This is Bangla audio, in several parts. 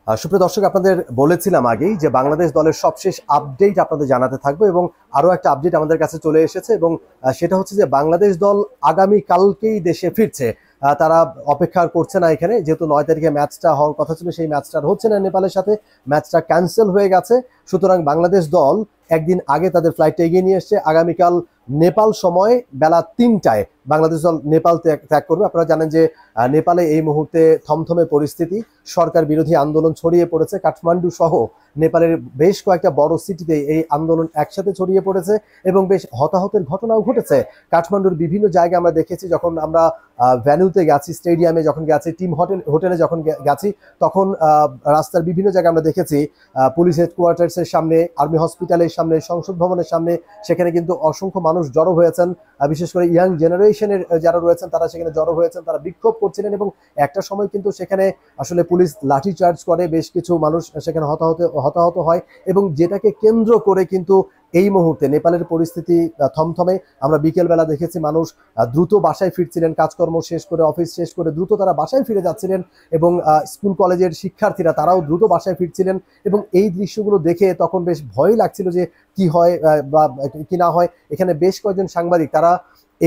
সুপ্রিয় দর্শক, আপনাদের বলেছিলাম আগেই যে বাংলাদেশ দলের সবশেষ আপডেট আপনাদের জানাতে থাকবো এবং আরও একটা আপডেট আমাদের কাছে চলে এসেছে এবং সেটা হচ্ছে যে বাংলাদেশ দল আগামী কালকেই দেশে ফিরছে। তারা অপেক্ষা করছে না এখানে, যেহেতু 9 তারিখে ম্যাচটা হওয়ার কথা ছিল, সেই ম্যাচটা হচ্ছে না নেপালের সাথে, ম্যাচটা ক্যান্সেল হয়ে গেছে। সুতরাং বাংলাদেশ দল একদিন আগে তাদের ফ্লাইটটা এগিয়ে নিয়ে এসছে। আগামীকাল নেপাল সময় বেলা 3টায় বাংলাদেশ দল নেপাল ত্যাগ করবে। আপনারা জানেন যে নেপালে এই মুহূর্তে থমথমে পরিস্থিতি, সরকার বিরোধী আন্দোলন ছড়িয়ে পড়েছে। কাঠমান্ডু সহ নেপালের বেশ কয়েকটা বড় সিটিতে এই আন্দোলন একসাথে ছড়িয়ে পড়েছে এবং বেশ হতাহতের ঘটনাও ঘটেছে। কাঠমান্ডুর বিভিন্ন জায়গায় আমরা দেখেছি, যখন আমরা ভ্যানুতে গেছি, স্টেডিয়ামে যখন গেছি, টিম হোটেলে যখন গেছি, তখন রাস্তার বিভিন্ন জায়গায় আমরা দেখেছি পুলিশ হেডকোয়ার্টার্সের সামনে, আর্মি হসপিটালের সামনে, সংসদ ভবনের সামনে, সেখানে কিন্তু অসংখ্য মানুষ জড়ো হয়েছেন। বিশেষ করে ইয়াং জেনারেশনের যারা রয়েছেন তারা সেখানে জড়ো হয়েছেন, তারা বিক্ষোভ করছিলেন এবং একটা সময় কিন্তু সেখানে আসলে পুলিশ লাঠি চার্জ করে, বেশ কিছু মানুষ সেখানে হতাহত হয় এবং যেটাকে কেন্দ্র করে কিন্তু এই মুহূর্তে নেপালের পরিস্থিতি থমথমে। আমরা বিকেলবেলা দেখেছি মানুষ দ্রুত বাসায় ফিরছিলেন, কাজকর্ম শেষ করে, অফিস শেষ করে দ্রুত তারা বাসায় ফিরে যাচ্ছিলেন এবং স্কুল কলেজের শিক্ষার্থীরা তারাও দ্রুত বাসায় ফিরছিলেন এবং এই দৃশ্যগুলো দেখে তখন বেশ ভয় লাগছিল যে কি হয় বা কি না হয়। এখানে বেশ কয়েকজন সাংবাদিক তারা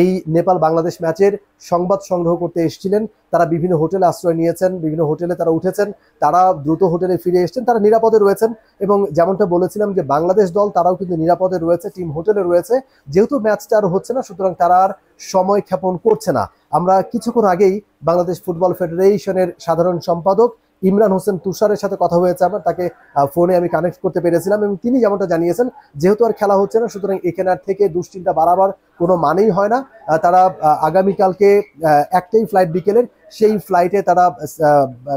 এই নেপাল বাংলাদেশ ম্যাচের সংবাদ সংগ্রহ করতে এসেছিলেন। তারা বিভিন্ন হোটেলে আশ্রয় নিয়েছেন, বিভিন্ন হোটেলে তারা উঠেছেন, তারা দ্রুত হোটেলে ফিরে এসেছেন, তারা নিরাপদে রয়েছেন এবং যেমনটা বলেছিলাম যে বাংলাদেশ দল তারাও কিন্তু নিরাপদে রয়েছে, টিম হোটেলে রয়েছে। যেহেতু ম্যাচটা আর হচ্ছে না, সুতরাং তারা আর সময় ক্ষেপণ করছে না। আমরা কিছুক্ষণ আগেই বাংলাদেশ ফুটবল ফেডারেশনের সাধারণ সম্পাদক ইমরান হোসেন তুষারের সাথে কথা হয়েছে আমার, তাকে ফোনে আমি কানেক্ট করতে পেরেছিলাম এবং তিনি যেমনটা জানিয়েছেন, যেহেতু আর খেলা হচ্ছে না, সুতরাং এখানে আর থেকে দুশ্চিন্তা বাড়াবার কোনো মানেই হয় না। তারা আগামীকালকে একটাই ফ্লাইট বিকেলের, সেই ফ্লাইটে তারা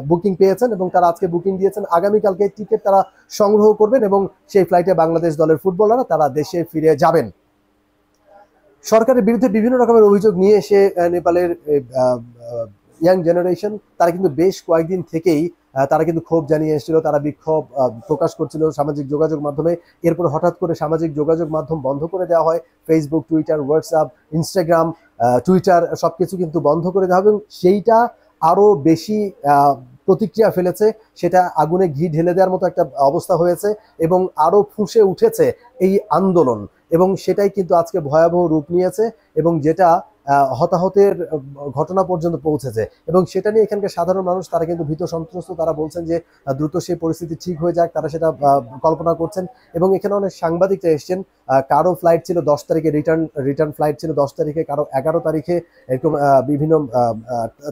বুকিং পেয়েছেন এবং তারা আজকে বুকিং দিয়েছেন। আগামীকালকে টিকিট তারা সংগ্রহ করবেন এবং সেই ফ্লাইটে বাংলাদেশ দলের ফুটবলাররা তারা দেশে ফিরে যাবেন। সরকারের বিরুদ্ধে বিভিন্ন রকমের অভিযোগ নিয়ে এসে নেপালের ইয়াং জেনারেশন তারা কিন্তু বেশ কয়েকদিন থেকেই তারা কিন্তু ক্ষোভ জানিয়ে এসেছিল, তারা বিক্ষোভ প্রকাশ করছিল সামাজিক যোগাযোগ মাধ্যমে। এরপর হঠাৎ করে সামাজিক যোগাযোগ মাধ্যম বন্ধ করে দেওয়া হয়, Facebook, Twitter, WhatsApp, Instagram, Twitter সবকিছু কিন্তু বন্ধ করে দেওয়া হবে এবং সেইটা আরও বেশি প্রতিক্রিয়া ফেলেছে, সেটা আগুনে ঘি ঢেলে দেওয়ার মতো একটা অবস্থা হয়েছে এবং আরও ফুঁসে উঠেছে এই আন্দোলন এবং সেটাই কিন্তু আজকে ভয়াবহ রূপ নিয়েছে এবং যেটা হতাহতের ঘটনা পর্যন্ত পৌঁছেছে এবং সেটা নিয়ে এখানকার সাধারণ মানুষ তারা কিন্তু ভীত সন্ত্রস্ত। তারা বলছেন যে দ্রুত সেই পরিস্থিতি ঠিক হয়ে যাক, তারা সেটা কল্পনা করছেন এবং এখানে অনেক সাংবাদিকরা এসছেন। কারো ফ্লাইট ছিল 10 তারিখে, রিটার্ন ফ্লাইট ছিল 10 তারিখে, কারো 11 তারিখে, এরকম বিভিন্ন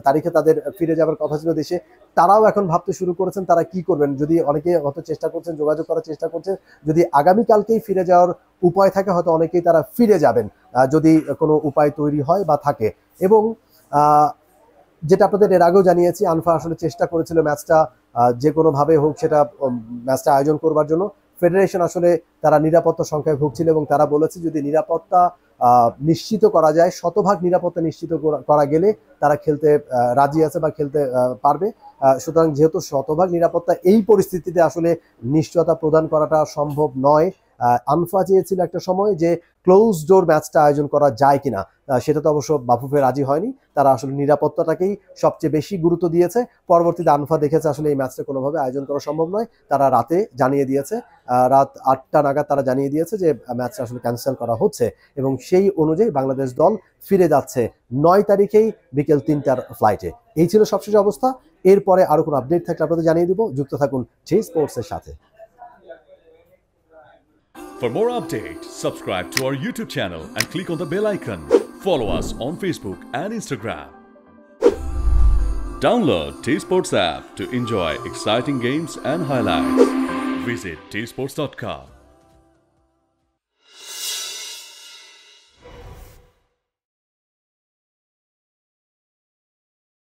তারিখে তাদের ফিরে যাওয়ার কথা ছিল দেশে। তারাও এখন ভাবতে শুরু করেছেন তারা কি করবেন। যদি অনেকে হয়তো চেষ্টা করছেন, যোগাযোগ করার চেষ্টা করছেন, যদি আগামীকালকেই ফিরে যাওয়ার উপায় থাকে হয়তো অনেকেই তারা ফিরে যাবেন, যদি কোনো উপায় তৈরি হয় বা থাকে। এবং যেটা আপনাদের এর আগেও জানিয়েছি, আনফা আসলে চেষ্টা করেছিল ম্যাচটা যে কোনোভাবে হোক সেটা ম্যাচটা আয়োজন করবার জন্য। ফেডারেশন আসলে তারা নিরাপত্তা সংখ্যায় ভুগছিল এবং তারা বলেছে যদি নিরাপত্তা নিশ্চিত করা যায়, শতভাগ নিরাপত্তা নিশ্চিত করা গেলে তারা খেলতে রাজি আছে বা খেলতে পারবে। সুতরাং যেহেতু শতভাগ নিরাপত্তা এই পরিস্থিতিতে আসলে নিশ্চয়তা প্রদান করাটা সম্ভব নয়, আনফা চেয়েছিল একটা সময় যে ক্লোজ ডোর ম্যাচটা আয়োজন করা যায় কিনা, সেটা তো অবশ্য বাফুফে রাজি হয়নি। তারা আসলে নিরাপত্তাটাকেই সবচেয়ে বেশি গুরুত্ব দিয়েছে। পরবর্তীতে আনফা দেখেছে আসলে এই ম্যাচটা কোনোভাবে আয়োজন করা সম্ভব নয়, তারা রাতে জানিয়ে দিয়েছে, রাত 8টা নাগাদ তারা জানিয়ে দিয়েছে যে ম্যাচটা আসলে ক্যান্সেল করা হচ্ছে এবং সেই অনুযায়ী বাংলাদেশ দল ফিরে যাচ্ছে 9 তারিখেই বিকেল 3টার ফ্লাইটে। এই ছিল সবশেষ অবস্থা। এরপরে আরো কোনো আপডেট থাকলে আপনাদের জানিয়ে দিব। যুক্ত থাকুন জি স্পোর্টসের সাথে। For more updates, subscribe to our YouTube channel and click on the bell icon. Follow us on Facebook and Instagram. Download T-Sports app to enjoy exciting games and highlights. Visit tsports.com.